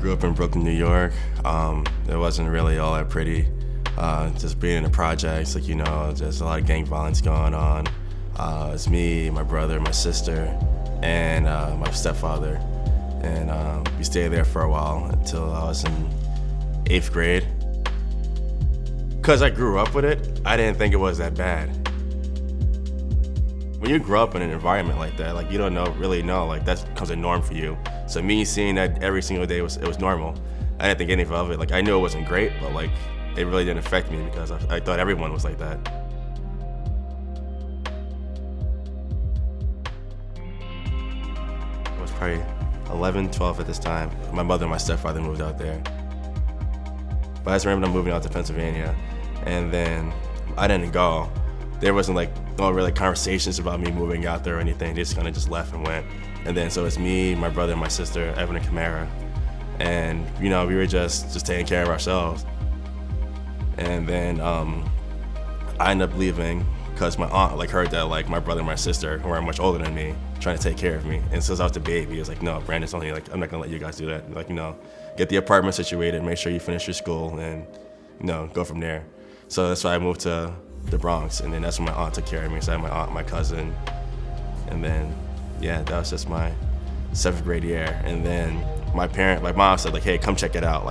grew up in Brooklyn, New York. It wasn't really all that pretty. Just being in the projects, just a lot of gang violence going on. It's me, my brother, my sister, and my stepfather. And we stayed there for a while until I was in 8th grade. Because I grew up with it, I didn't think it was that bad. When you grow up in an environment like that, you don't really know, that becomes a norm for you. So me seeing that every single day, it was normal. I didn't think anything of it. I knew it wasn't great, but it really didn't affect me because I thought everyone was like that. I was probably 11, 12 at this time. My mother and my stepfather moved out there. But I just remember them moving out to Pennsylvania, and then I didn't go. There wasn't no really conversations about me moving out there or anything. They just kind of just left and went. And then so it's me, my brother, and my sister, Evan and Kamara. And we were just taking care of ourselves. And then I ended up leaving because my aunt heard that my brother and my sister, who are much older than me, trying to take care of me. And since I was the baby, it was no, Brandon's only I'm not gonna let you guys do that. Get the apartment situated, make sure you finish your school, and go from there. So that's why I moved to the Bronx, and then that's when my aunt took care of me. So I had my aunt, my cousin, and then that was just my 7th grade year. And then my mom said hey, come check it out.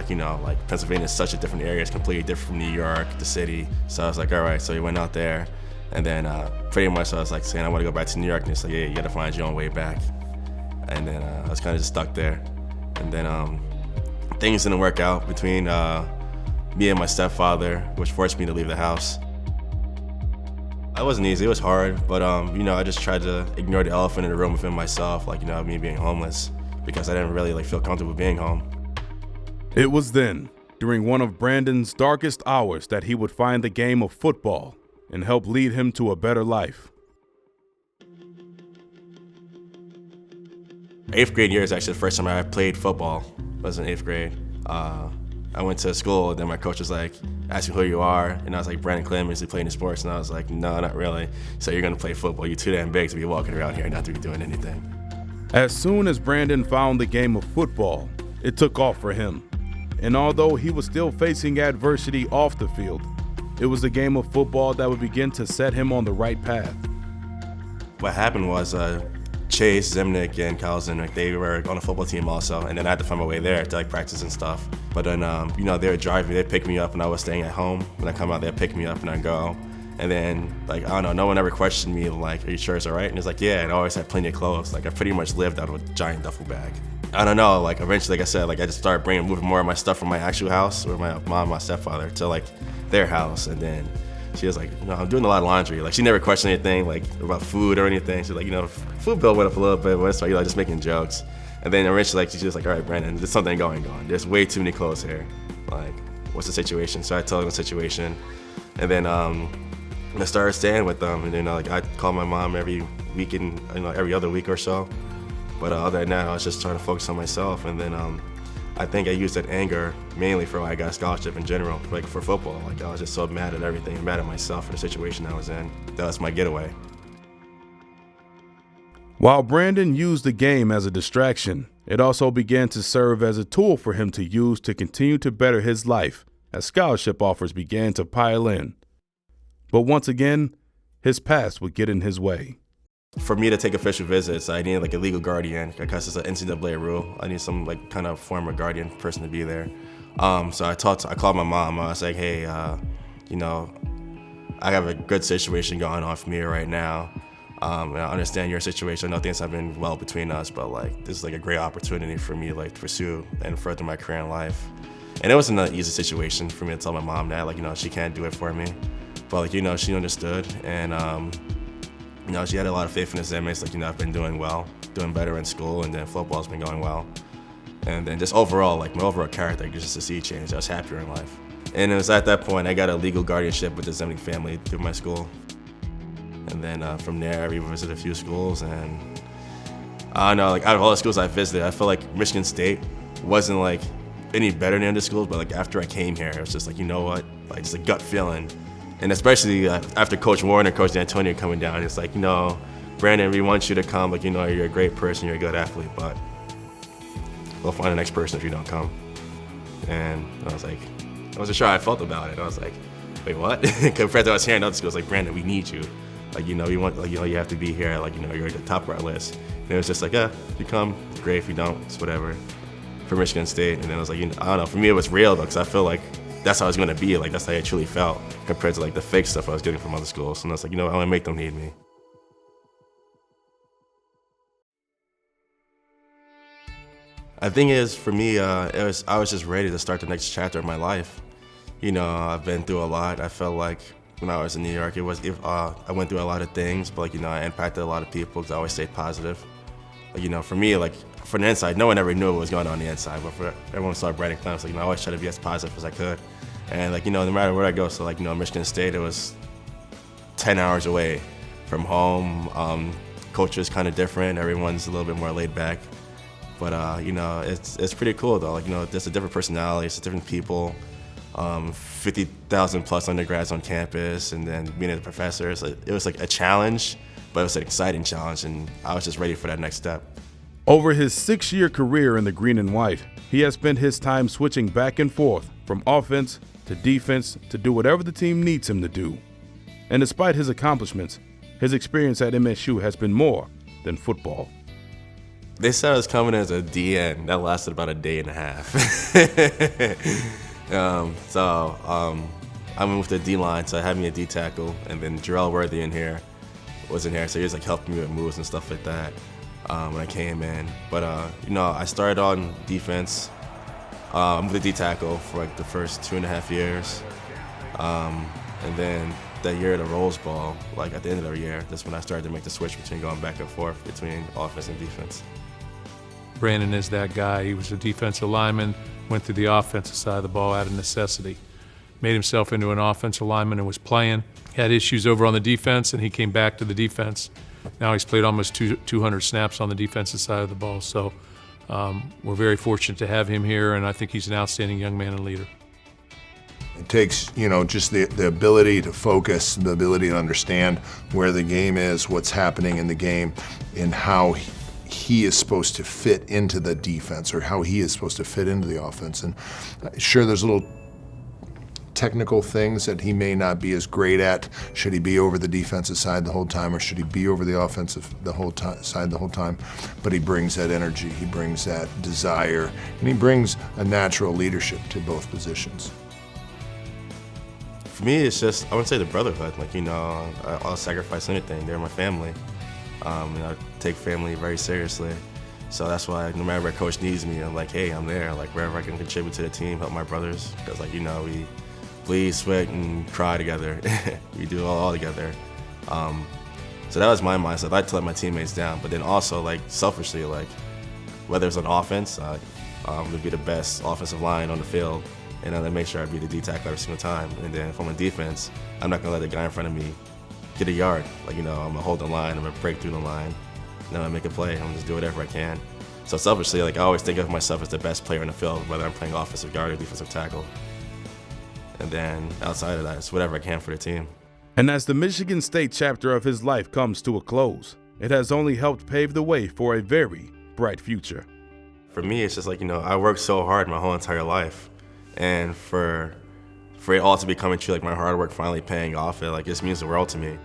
Pennsylvania is such a different area. It's completely different from New York, the city. So I was all right. So we went out there, and then pretty much I was saying I want to go back to New York, and it's yeah, you got to find your own way back. And then I was kind of just stuck there. And then things didn't work out between me and my stepfather, which forced me to leave the house. It wasn't easy, it was hard, but I just tried to ignore the elephant in the room within myself, me being homeless, because I didn't really feel comfortable being home. It was then, during one of Brandon's darkest hours, that he would find the game of football and help lead him to a better life. 8th grade year is actually the first time I played football. I was in 8th grade. I went to school, then my coach was asked me who you are, and I was Brandon Clemons, you play any sports? And I was no, not really. So you're gonna play football, you're too damn big to be walking around here and not to be doing anything. As soon as Brandon found the game of football, it took off for him. And although he was still facing adversity off the field, it was the game of football that would begin to set him on the right path. What happened was Chase, Zimnick, and Carlson, they were on a football team also, and then I had to find my way there to practice and stuff. But then, they were driving, they'd pick me up, and I was staying at home. When I come out, they'd pick me up, and I'd go. And then, I don't know, no one ever questioned me, are you sure it's all right? And it's yeah, and I always had plenty of clothes. I pretty much lived out of a giant duffel bag. I don't know, eventually, like I said, I just started moving more of my stuff from my actual house with my mom and my stepfather to, their house. And then she was I'm doing a lot of laundry. She never questioned anything, about food or anything. She's food bill went up a little bit, but so just making jokes. And then eventually, she's just all right, Brandon, there's something going on. There's way too many clothes here. What's the situation? So I told them the situation. And then I started staying with them. And then, I call my mom every weekend, every other week or so. But other than that, I was just trying to focus on myself. And then I think I used that anger mainly for why I got a scholarship in general, for football. I was just so mad at everything, mad at myself for the situation I was in. That was my getaway. While Brandon used the game as a distraction, it also began to serve as a tool for him to use to continue to better his life as scholarship offers began to pile in. But once again, his past would get in his way. For me to take official visits, I needed a legal guardian because it's an NCAA rule. I need some kind of form of guardian person to be there. So I called my mom. I was hey, I have a good situation going on for me right now. And I understand your situation. I know things have been well between us, but this is a great opportunity for me to pursue and further my career in life. And it wasn't an easy situation for me to tell my mom that she can't do it for me, but she understood, and she had a lot of faith in us. That makes I've been doing well, doing better in school, and then football's been going well, and then just overall my overall character, just a sea change. I was happier in life, and it was at that point I got a legal guardianship with the Zimnick family through my school. And then from there, I visited a few schools, and I don't know, out of all the schools I visited, I feel Michigan State wasn't any better than the schools, but after I came here, it was just you know what, just a gut feeling. And especially after Coach Warren and Coach D'Antonio coming down, it's Brandon, we want you to come, you're a great person, you're a good athlete, but we'll find the next person if you don't come. And I was like, I wasn't sure how I felt about it. I was like, wait, what? Compared to us hearing other schools, like, Brandon, we need you. Like, you know, you have to be here. Like, you know, you're at the top of our list. And it was just like, yeah, if you come, great. If you don't, it's whatever. For Michigan State. And then I was like, you know, I don't know. For me, it was real though, because I feel like that's how I was going to be. Like, that's how I truly felt compared to like the fake stuff I was getting from other schools. And I was like, you know, I want to make them need me. I think for me, I was just ready to start the next chapter of my life. You know, I've been through a lot. I felt like when I was in New York, I went through a lot of things, but like, you know, I impacted a lot of people because I always stayed positive. Like, you know, for me, like from the inside, no one ever knew what was going on the inside, but for everyone saw Brandon Clemons, like, you know, I always tried to be as positive as I could. And like, you know, no matter where I go, so like, you know, Michigan State, it was 10 hours away from home. Culture is kind of different. Everyone's a little bit more laid back. But, you know, it's pretty cool, though. Like, you know, there's a different personality, it's different people, 50,000 plus undergrads on campus, and then meeting the professors. It was like a challenge, but it was an exciting challenge, and I was just ready for that next step. Over his 6-year career in the green and white, he has spent his time switching back and forth from offense to defense to do whatever the team needs him to do. And despite his accomplishments, his experience at MSU has been more than football. They said I was coming as a DN. That lasted about a day and a half. I moved to the D-line, so I had me a D tackle, and then Jarrell Worthy wasn't here, so he was like helping me with moves and stuff like that when I came in. But you know, I started on defense. I moved to D tackle for like the first 2.5 years, and then that year at the Rose Bowl, like at the end of the year, that's when I started to make the switch between going back and forth between offense and defense. Brandon is that guy. He was a defensive lineman, went to the offensive side of the ball out of necessity, made himself into an offensive lineman and was playing. Had issues over on the defense, and he came back to the defense. Now he's played almost 200 snaps on the defensive side of the ball. So we're very fortunate to have him here, and I think he's an outstanding young man and leader. It takes, you know, just the ability to focus, the ability to understand where the game is, what's happening in the game, and how he is supposed to fit into the defense or how he is supposed to fit into the offense. And sure, there's little technical things that he may not be as great at. Should he be over the defensive side the whole time, or should he be over the offensive side the whole time? But he brings that energy, he brings that desire, and he brings a natural leadership to both positions. For me, it's just, I wouldn't say the brotherhood. Like, you know, I'll sacrifice anything. They're my family. And I take family very seriously. So that's why no matter where coach needs me, I'm like, hey, I'm there. Like, wherever I can contribute to the team, help my brothers. Because, like, you know, we bleed, sweat, and cry together. We do it all together. So that was my mindset. I like to let my teammates down. But then also, like, selfishly, like, whether it's on offense, to be the best offensive line on the field, and then I make sure I be the D tackle every single time. And then if I'm on defense, I'm not gonna let the guy in front of me get a yard. Like, you know, I'm gonna hold the line, I'm gonna break through the line, and then I make a play. I'm gonna just do whatever I can. So selfishly, like, I always think of myself as the best player in the field, whether I'm playing offensive guard or defensive tackle. And then outside of that, it's whatever I can for the team. And as the Michigan State chapter of his life comes to a close, it has only helped pave the way for a very bright future. For me, it's just like, you know, I worked so hard my whole entire life. And for it all to be coming true, like my hard work finally paying off, it just means the world to me.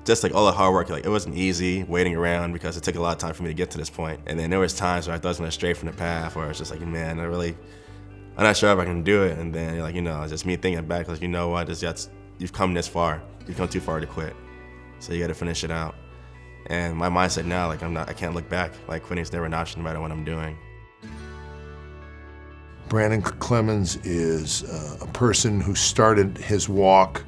Just like all the hard work, like it wasn't easy waiting around because it took a lot of time for me to get to this point. And then there was times where I thought I was gonna stray from the path, where I was just like, man, I'm not sure if I can do it. And then, like, you know, it's just me thinking back, like, you know what, you've come this far. You've come too far to quit. So you gotta finish it out. And my mindset now, like, I can't look back. Like, quitting's never an option no matter what I'm doing. Brandon Clemons is a person who started his walk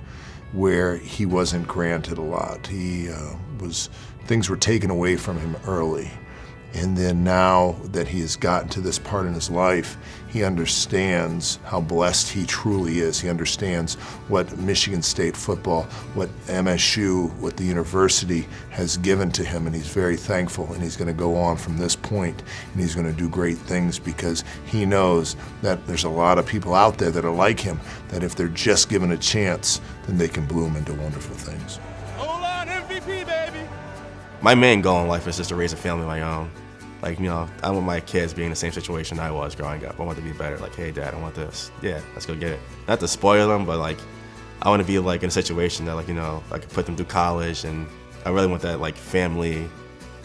where he wasn't granted a lot. Things were taken away from him early. And then now that he has gotten to this part in his life, he understands how blessed he truly is. He understands what Michigan State football, what MSU, what the university has given to him, and he's very thankful. And he's going to go on from this point, and he's going to do great things because he knows that there's a lot of people out there that are like him, that if they're just given a chance, then they can bloom into wonderful things. Hold on, MVP, baby! My main goal in life is just to raise a family of my own. Like, you know, I want my kids being in the same situation I was growing up. I want to be better. Like, hey, Dad, I want this. Yeah, let's go get it. Not to spoil them, but, like, I want to be, like, in a situation that, like, you know, I could put them through college. And I really want that, like, family,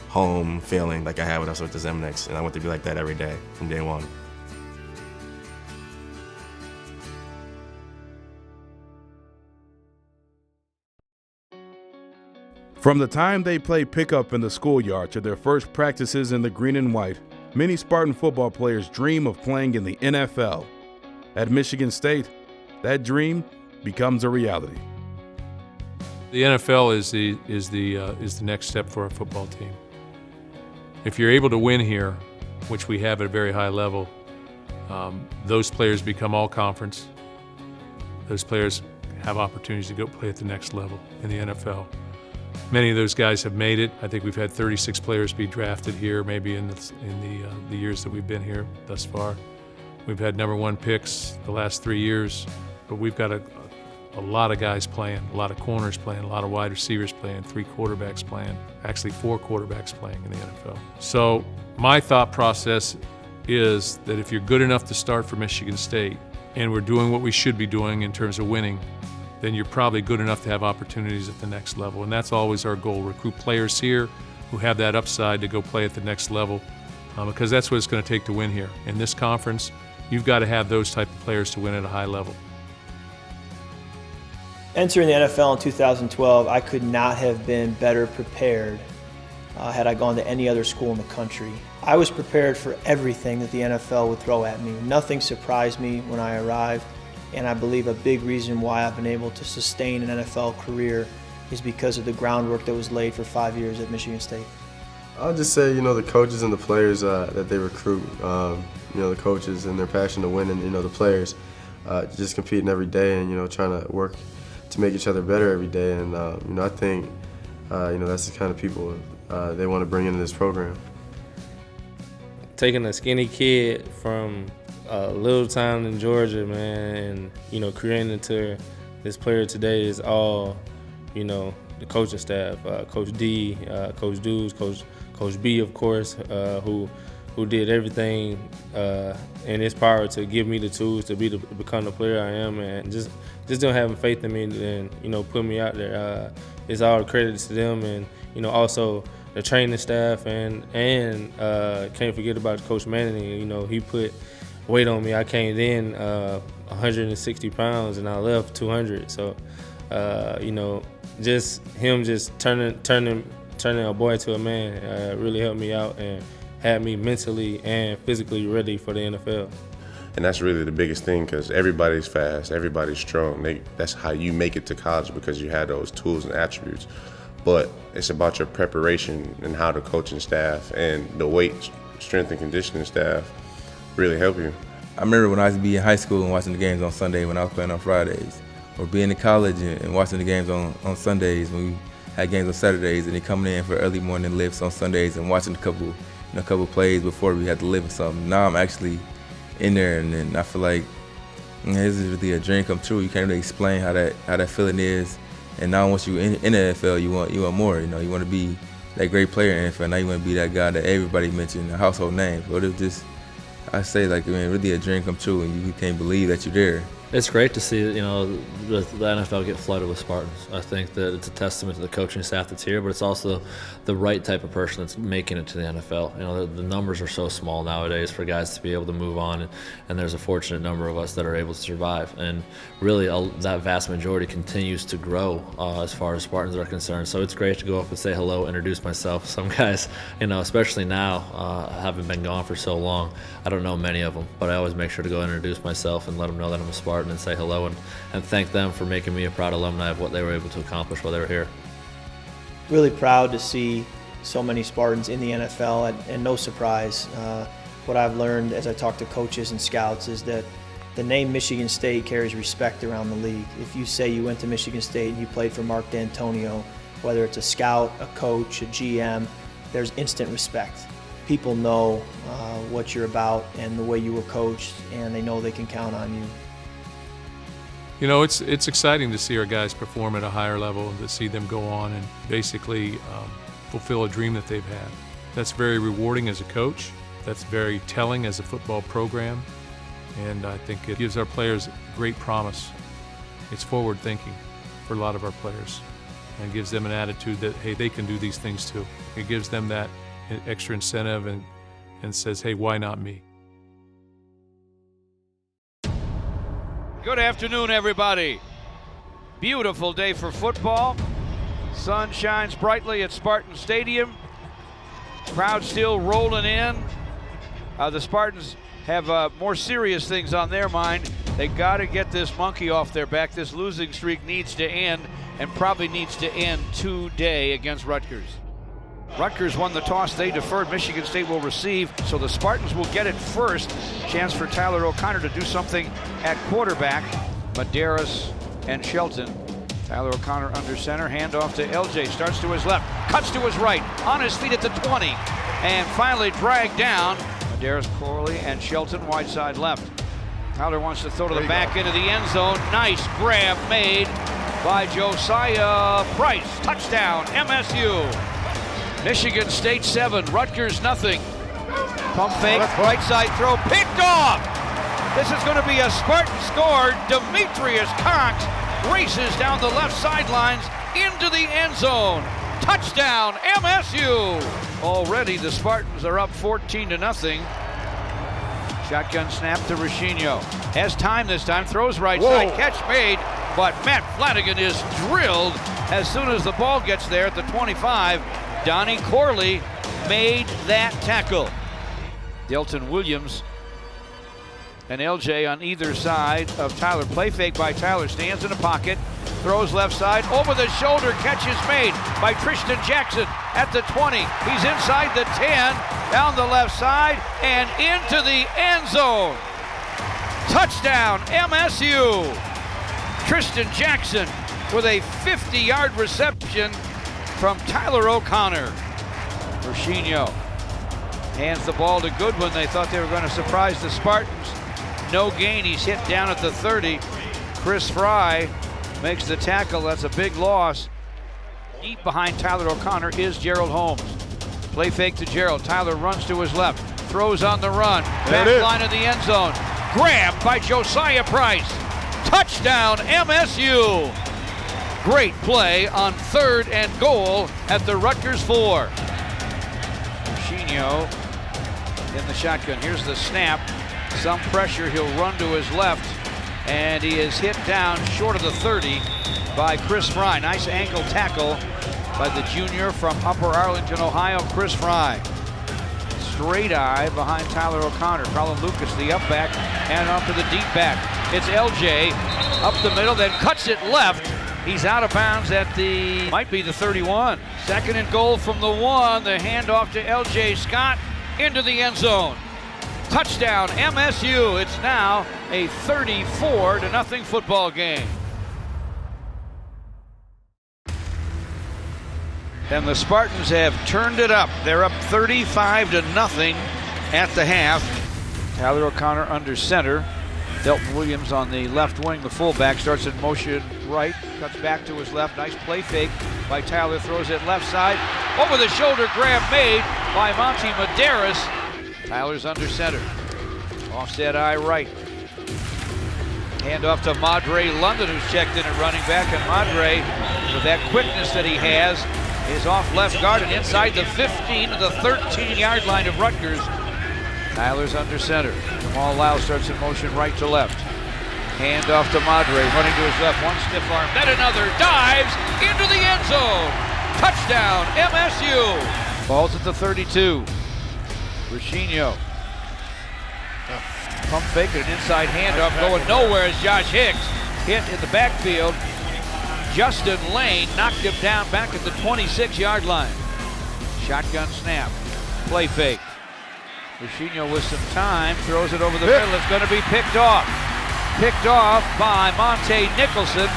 home feeling like I had when I was with the Zemniks. And I want to be like that every day from day one. From the time they play pickup in the schoolyard to their first practices in the green and white, many Spartan football players dream of playing in the NFL. At Michigan State, that dream becomes a reality. The NFL is the next step for our football team. If you're able to win here, which we have at a very high level, those players become all conference. Those players have opportunities to go play at the next level in the NFL. Many of those guys have made it. I think we've had 36 players be drafted here, maybe in the years that we've been here thus far. We've had #1 picks the last 3 years, but we've got a lot of guys playing, a lot of corners playing, a lot of wide receivers playing, 3 quarterbacks playing, actually 4 quarterbacks playing in the NFL. So my thought process is that if you're good enough to start for Michigan State, and we're doing what we should be doing in terms of winning, then you're probably good enough to have opportunities at the next level. And that's always our goal, recruit players here who have that upside to go play at the next level, because that's what it's going to take to win here. In this conference, you've got to have those type of players to win at a high level. Entering the NFL in 2012, I could not have been better prepared had I gone to any other school in the country. I was prepared for everything that the NFL would throw at me. Nothing surprised me when I arrived. And I believe a big reason why I've been able to sustain an NFL career is because of the groundwork that was laid for 5 years at Michigan State. I'll just say, you know, the coaches and the players that they recruit, you know, the coaches and their passion to win, and, you know, the players just competing every day and, you know, trying to work to make each other better every day. And, you know, I think, you know, that's the kind of people they want to bring into this program. Taking a skinny kid from a little town in Georgia, man, and, you know, creating into this player today is all, you know, the coaching staff, Coach D, Coach Dews, Coach B, of course, who did everything in his power to give me the tools to become the player I am, and just them having faith in me and, you know, put me out there. It's all credit to them, and, you know, also the training staff, and can't forget about Coach Manning. You know, he put weight on me. I came in 160 pounds and I left 200. So, you know, just him just turning a boy to a man really helped me out and had me mentally and physically ready for the NFL. And that's really the biggest thing, because everybody's fast, everybody's strong. That's how you make it to college, because you had those tools and attributes. But it's about your preparation and how the coaching staff and the weight, strength, and conditioning staff really help you. I remember when I used to be in high school and watching the games on Sunday when I was playing on Fridays, or being in college and watching the games on Sundays when we had games on Saturdays, and then coming in for early morning lifts on Sundays and watching a couple plays before we had to lift or something. Now I'm actually in there, and then I feel like this is really a dream come true. You can't really explain how that feeling is. And now once you in the NFL, you want more. You know, you want to be that great player in the NFL. Now you want to be that guy that everybody mentioned, a household name. But it's just, I say, like, I mean, really a dream come true, and you can't believe that you're there. It's great to see, you know, the NFL get flooded with Spartans. I think that it's a testament to the coaching staff that's here, but it's also the right type of person that's making it to the NFL. You know, the numbers are so small nowadays for guys to be able to move on, and there's a fortunate number of us that are able to survive. And really, that vast majority continues to grow as far as Spartans are concerned. So it's great to go up and say hello, introduce myself. Some guys, you know, especially now, having been gone for so long, I don't know many of them, but I always make sure to go introduce myself and let them know that I'm a Spartan and say hello and thank them for making me a proud alumni of what they were able to accomplish while they were here. Really proud to see so many Spartans in the NFL, and no surprise. What I've learned as I talk to coaches and scouts is that the name Michigan State carries respect around the league. If you say you went to Michigan State and you played for Mark D'Antonio, whether it's a scout, a coach, a GM, there's instant respect. People know what you're about and the way you were coached, and they know they can count on you. You know, it's exciting to see our guys perform at a higher level and to see them go on and basically fulfill a dream that they've had. That's very rewarding as a coach. That's very telling as a football program. And I think it gives our players great promise. It's forward thinking for a lot of our players, and gives them an attitude that, hey, they can do these things too. It gives them that extra incentive and says, hey, why not me? Good afternoon, everybody. Beautiful day for football. Sun shines brightly at Spartan Stadium. Crowd still rolling in. The Spartans have more serious things on their mind. They got to get this monkey off their back. This losing streak needs to end, and probably needs to end today against Rutgers. Rutgers won the toss. They deferred. Michigan State will receive, so the Spartans will get it first. Chance for Tyler O'Connor to do something at quarterback. Medeiros and Shelton. Tyler O'Connor under center. Handoff to LJ. Starts to his left. Cuts to his right. On his feet at the 20. And finally dragged down. Medeiros, Corley, and Shelton wide side left. Tyler wants to throw to the back into the end zone. Nice grab made by Josiah Price. Touchdown, MSU. Michigan State 7, Rutgers nothing. Pump fake, right side throw, picked off. This is going to be a Spartan score. Demetrius Cox races down the left sidelines into the end zone. Touchdown, MSU. Already the Spartans are up 14-0. Shotgun snap to Rashino. Has time this time, throws right side, catch made, but Matt Flanagan is drilled as soon as the ball gets there at the 25. Donnie Corley made that tackle. Delton Williams and LJ on either side of Tyler. Play fake by Tyler, stands in the pocket, throws left side, over the shoulder, catch is made by Tristan Jackson at the 20. He's inside the 10, down the left side, and into the end zone. Touchdown, MSU. Tristan Jackson with a 50-yard reception from Tyler O'Connor. Rashino hands the ball to Goodwin. They thought they were going to surprise the Spartans. No gain. He's hit down at the 30. Chris Fry makes the tackle. That's a big loss. Deep behind Tyler O'Connor is Gerald Holmes. Play fake to Gerald. Tyler runs to his left. Throws on the run. Back line of the end zone. Grabbed by Josiah Price. Touchdown, MSU. Great play on 3rd and goal at the Rutgers 4. Rashino in the shotgun. Here's the snap. Some pressure. He'll run to his left. And he is hit down short of the 30 by Chris Fry. Nice ankle tackle by the junior from Upper Arlington, Ohio, Chris Fry. Straight eye behind Tyler O'Connor. Colin Lucas, the up back, and off to the deep back. It's LJ up the middle, then cuts it left. He's out of bounds at the, might be the 31. 2nd and goal from the 1. The handoff to LJ Scott into the end zone. Touchdown, MSU. It's now a 34-0 football game. And the Spartans have turned it up. They're up 35-0 at the half. Tyler O'Connor under center. Delton Williams on the left wing, the fullback, starts in motion right, cuts back to his left. Nice play fake by Tyler, throws it left side. Over the shoulder grab made by Monty Medeiros. Tyler's under center. Offset eye right. Hand off to Madre London, who's checked in at running back, and Madre, with that quickness that he has, is off left guard and inside the 15 to the 13-yard line of Rutgers. Tyler's under center. Jamal Lau starts in motion right to left. Hand off to Madre, running to his left. One stiff arm, then another, dives into the end zone. Touchdown, MSU. Ball's at the 32. Rashino. Pump fake and an inside handoff going nowhere as Josh Hicks hit in the backfield. Justin Lane knocked him down back at the 26-yard line. Shotgun snap. Play fake. Rashino with some time, throws it over the middle. It's going to be picked off. Picked off by Monte Nicholson.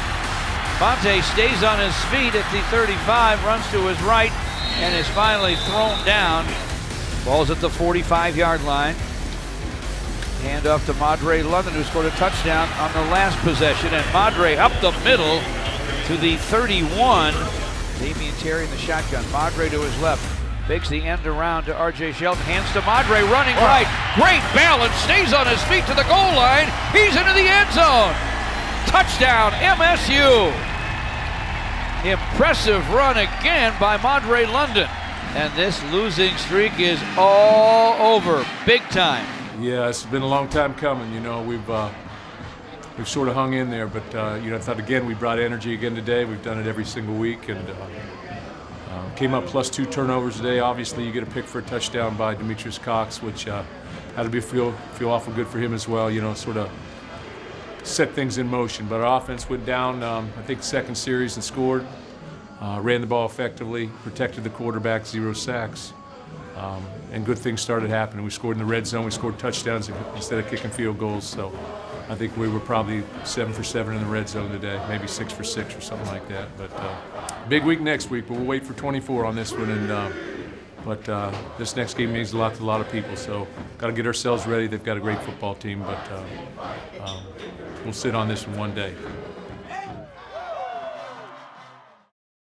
Monte stays on his feet at the 35, runs to his right, and is finally thrown down. Ball's at the 45-yard line. Hand off to Madre London, who scored a touchdown on the last possession. And Madre up the middle to the 31. Damian Terry in the shotgun. Madre to his left. Fakes the end around to R.J. Shelton. Hands to Madre, running right. Great balance. Stays on his feet to the goal line. He's into the end zone. Touchdown, MSU. Impressive run again by Madre London. And this losing streak is all over, big time. Yeah, it's been a long time coming. You know, we've sort of hung in there, but you know, I thought again we brought energy again today. We've done it every single week, and came up plus 2 turnovers today. Obviously, you get a pick for a touchdown by Demetrius Cox, which had to feel awful good for him as well. You know, sort of set things in motion. But our offense went down, I think, second series and scored. Ran the ball effectively, protected the quarterback, 0 sacks. And good things started happening. We scored in the red zone. We scored touchdowns instead of kicking field goals. So I think we were probably 7 for 7 in the red zone today, maybe 6 for 6 or something like that. But big week next week, but we'll wait for 24 on this one. And but this next game means a lot to a lot of people. So got to get ourselves ready. They've got a great football team, but we'll sit on this one day.